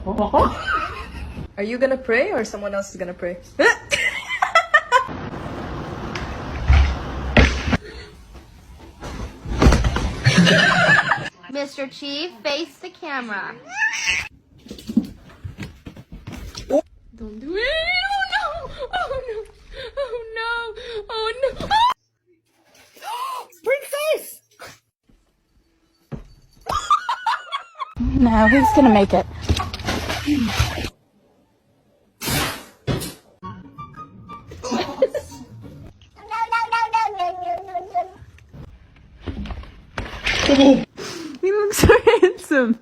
Are you gonna pray or someone else is gonna pray? Mr. Chief, face the camera. Don't do it. Oh no! Oh no! Oh no! Oh no! Princess! No, he's gonna make it. He looks so handsome.